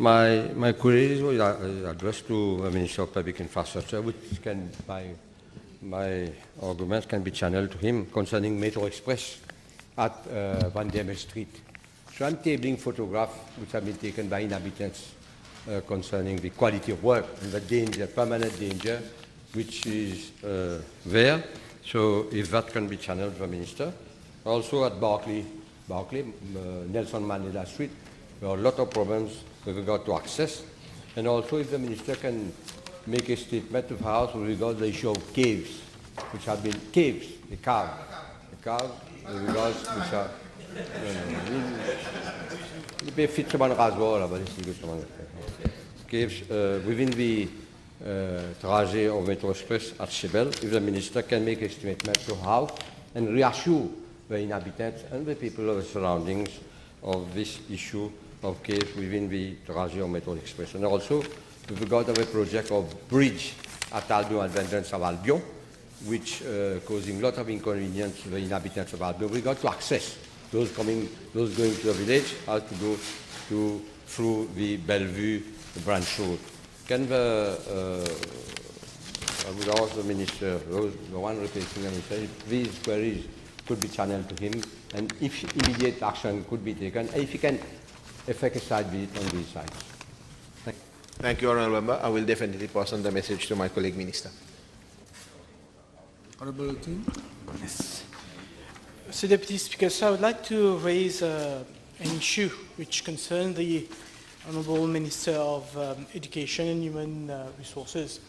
My queries were addressed to the Minister of Public Infrastructure, which my arguments can be channeled to him concerning Metro Express at Van Diemen Street. So I'm tabling photographs which have been taken by inhabitants concerning the quality of work and the danger, permanent danger, which is there. So if that can be channeled to the Minister. Also at Barclay, Nelson Mandela Street, there are a lot of problems with regard to access. And also if the Minister can make a statement to the House with regard to the issue of caves, which have been caves, the cave with regards which are caves within the trajet of Metro Express at Chebel. If the Minister can make a statement to the House and reassure the inhabitants and the people of the surroundings of this issue of caves within the trajet of Metro Express. And also with regard to the project of bridge at Albion and Vendance of Albion, which causing a lot of inconvenience to the inhabitants of Albion with regard to access. Those going to the village have to go through the Bellevue branch road. Can I would ask the Minister, the one replacing the Minister, if these queries could be channeled to him, and if immediate action could be taken, if he can effect a side visit on these sites. Thank you, Honourable Member. I will definitely pass on the message to my colleague Minister. Honourable King. Yes. So, Deputy Speaker, so I would like to raise an issue which concerns the Honourable Minister of Education and Human Resources.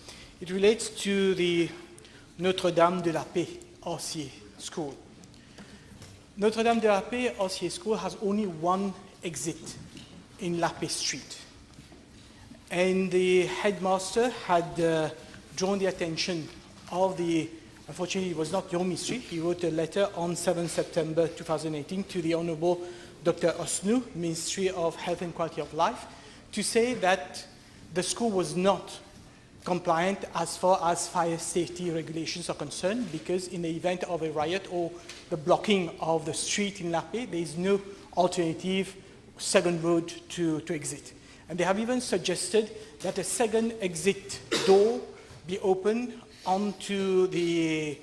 It relates to the Notre-Dame de la Paix RCA School. Notre-Dame de la Paix RCA School has only one exit in La Paix Street. And the headmaster had drawn the attention of the, unfortunately it was not your ministry, he wrote a letter on 7 September 2018 to the Honourable Dr. Osnu, Ministry of Health and Quality of Life, to say that the school was not compliant as far as fire safety regulations are concerned, because in the event of a riot or the blocking of the street in La Paix, there is no alternative second road to exit. And they have even suggested that a second exit door be opened onto the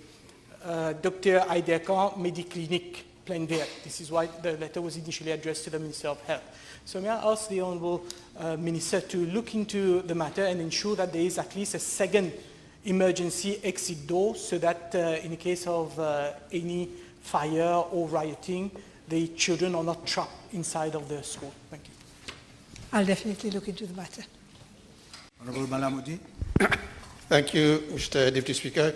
Dr. Aiderkan Mediclinic Plainvert. This is why the letter was initially addressed to the Minister of Health. So may I ask the Honourable Minister to look into the matter and ensure that there is at least a second emergency exit door, so that in the case of any fire or rioting, the children are not trapped inside of the school. Thank you. I'll definitely look into the matter. Honourable Malamudi. Thank you, Mr. Deputy Speaker.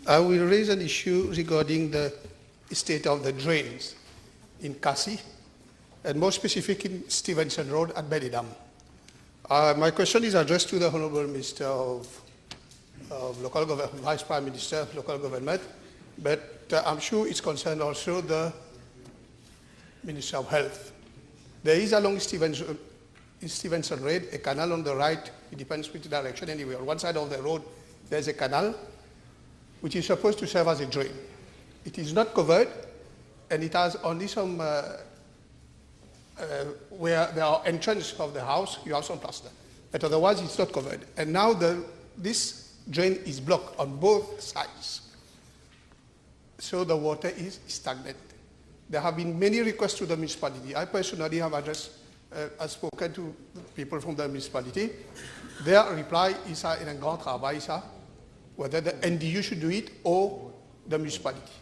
I will raise an issue regarding the state of the drains in Kassi, and more specific in Stevenson Road at Belidam. My question is addressed to the Honourable Minister of Local Government, Vice Prime Minister of Local Government, but I'm sure it's concerned also the Minister of Health. There is along Stevenson Road a canal on the right, it depends which direction anyway. On one side of the road, there's a canal which is supposed to serve as a drain. It is not covered, and it has only some, where there are entrance of the house, you have some plaster. But otherwise, it's not covered. And now this drain is blocked on both sides. So the water is stagnant. There have been many requests to the municipality. I personally have I've spoken to people from the municipality. Their reply is in a grand travail, whether the NDU should do it or the municipality.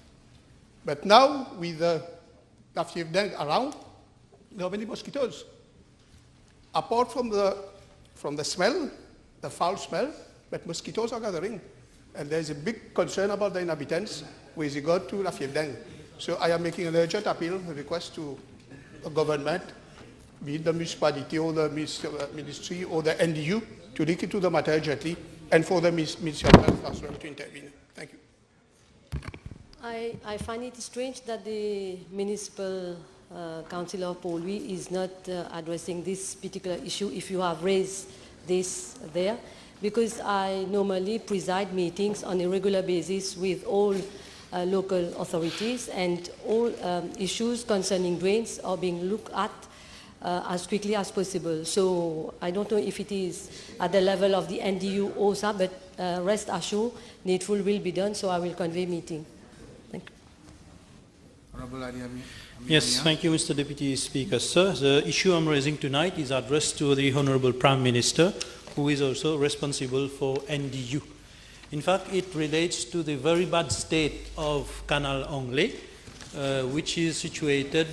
But now, with the Lafayette around, there are many mosquitoes. Apart from the smell, the foul smell, but mosquitoes are gathering. And there's a big concern about the inhabitants with regard to Lafayette. So I am making an urgent appeal, a request to the government, be it the municipality or the ministry or the NDU, to look into the matter urgently, and for the Ministry of Health as well to intervene. Thank you. I find it strange that the municipal councillor Paul Louis is not addressing this particular issue if you have raised this there, because I normally preside meetings on a regular basis with all local authorities, and all issues concerning drains are being looked at as quickly as possible. So I don't know if it is at the level of the NDU OSA, but rest assured, needful will be done, so I will convey meeting. Thank you. Honorable Adi Amir. Yes, thank you, Mr. Deputy Speaker. Sir, the issue I'm raising tonight is addressed to the Honorable Prime Minister, who is also responsible for NDU. In fact, it relates to the very bad state of Canal Anglais, which is situated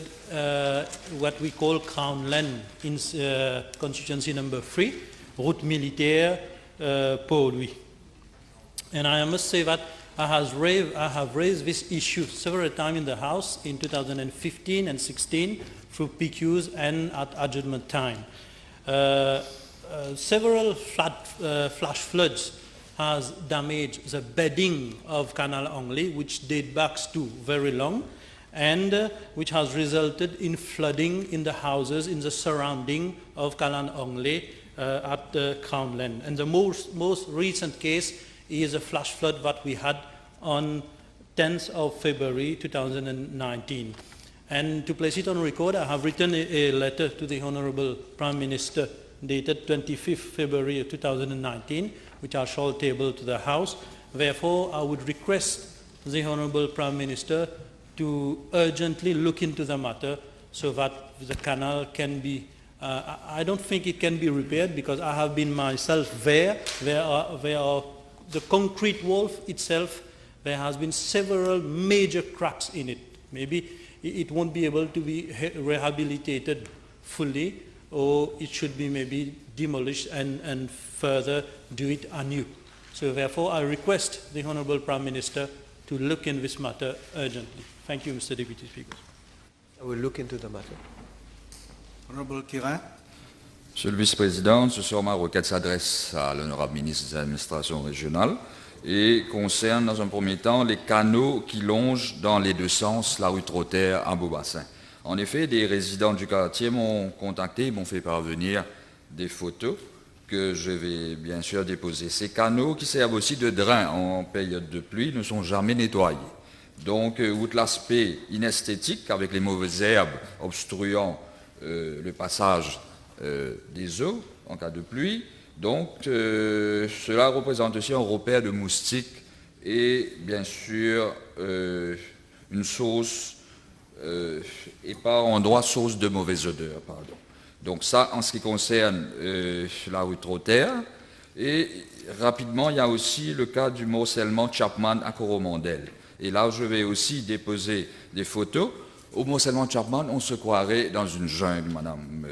what we call Crown Land in constituency number 3, Route Militaire, Port-Louis. And I must say that I have raised this issue several times in the House in 2015 and 16 through PQs and at adjournment time. Several flash floods has damaged the bedding of Canal Anglais, which date back to very long, and which has resulted in flooding in the houses in the surrounding of Canal Anglais at the Crown Land. And the most recent case is a flash flood that we had on 10th of February 2019. And to place it on record, I have written a letter to the Honorable Prime Minister dated 25th February 2019, which I shall table to the House. Therefore, I would request the Honorable Prime Minister to urgently look into the matter so that the canal can be, I don't think it can be repaired because I have been myself there. There are the concrete wall itself, there has been several major cracks in it. Maybe it won't be able to be rehabilitated fully, or it should be maybe demolished and further do it anew. So therefore, I request the Honourable Prime Minister to look in this matter urgently. Thank you, Mr. Deputy Speaker. I will look into the matter. Honorable Kirin. Monsieur le Vice-président, ce soir ma requête s'adresse à l'honorable ministre des Administrations régionales et concerne dans un premier temps les canaux qui longent dans les deux sens la rue Trotter à Beaubassin. En effet, des résidents du quartier m'ont contacté, m'ont fait parvenir des photos que je vais bien sûr déposer. Ces canaux qui servent aussi de drain en période de pluie ne sont jamais nettoyés. Donc, outre l'aspect inesthétique avec les mauvaises herbes obstruant le passage des eaux en cas de pluie, donc cela représente aussi un repère de moustiques et bien sûr une source et par endroit source de mauvaise odeur, pardon. Donc ça en ce qui concerne la rue Trotter. Et rapidement il y a aussi le cas du morcellement Chapman à Coromandel. Et là je vais aussi déposer des photos. Au morcellement Chapman on se croirait dans une jungle, madame.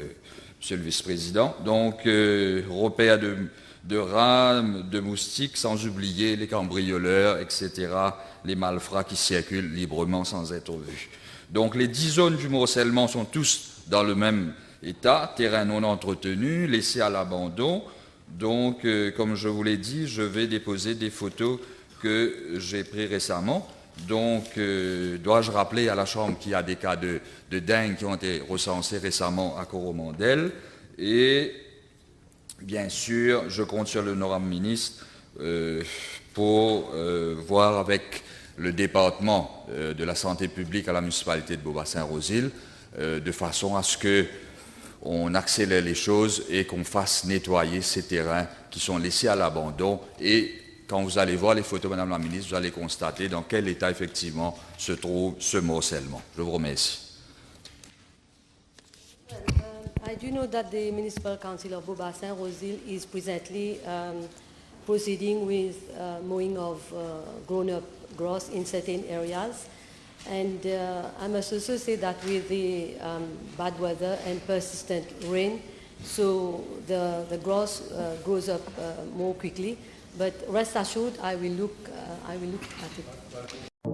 Monsieur le Vice-président, donc repères de rats, de moustiques, sans oublier les cambrioleurs, etc., les malfrats qui circulent librement sans être vus. Donc les 10 zones du morcellement sont tous dans le même état, terrain non entretenu, laissé à l'abandon. Donc, comme je vous l'ai dit, je vais déposer des photos que j'ai prises récemment. Donc, dois-je rappeler à la Chambre qu'il y a des cas de dengue qui ont été recensés récemment à Coromandel. Et, bien sûr, je compte sur l'honorable ministre pour voir avec le département de la santé publique à la municipalité de Beaubassin-Rosil, de façon à ce qu'on accélère les choses et qu'on fasse nettoyer ces terrains qui sont laissés à l'abandon. Et quand vous allez voir les photos, Madame la Ministre, vous allez constater dans quel état effectivement se trouve ce morcellement. Je vous remercie. I do know that the Municipal Council of Beaubassin-Rosil is presently proceeding with mowing of grown-up grass in certain areas. And I must also say that with the bad weather and persistent rain, so the grass grows up more quickly. But rest assured, I will look at it.